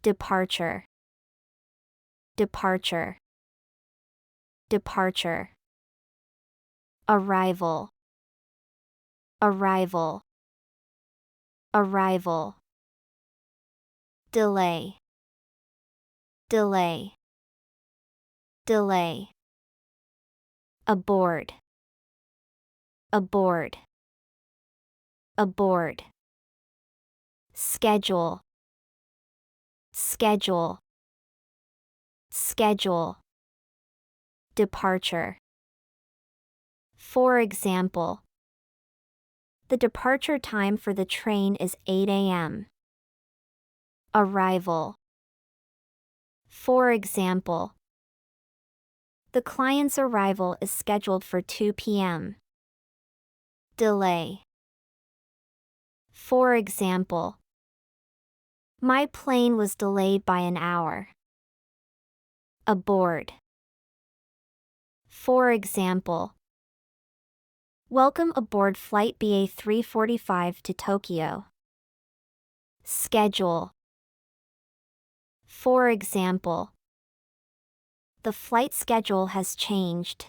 departure, departure, departure. Arrival, arrival, arrival. Delay, delay, delay. Aboard, aboard, aboard. Schedule, schedule, schedule. Departure. For example, the departure time for the train is 8 a.m. Arrival. For example, the client's arrival is scheduled for 2 p.m. Delay. For example, my plane was delayed by an hour. Aboard. For example, welcome aboard flight BA 345 to Tokyo. Schedule. For example, the flight schedule has changed.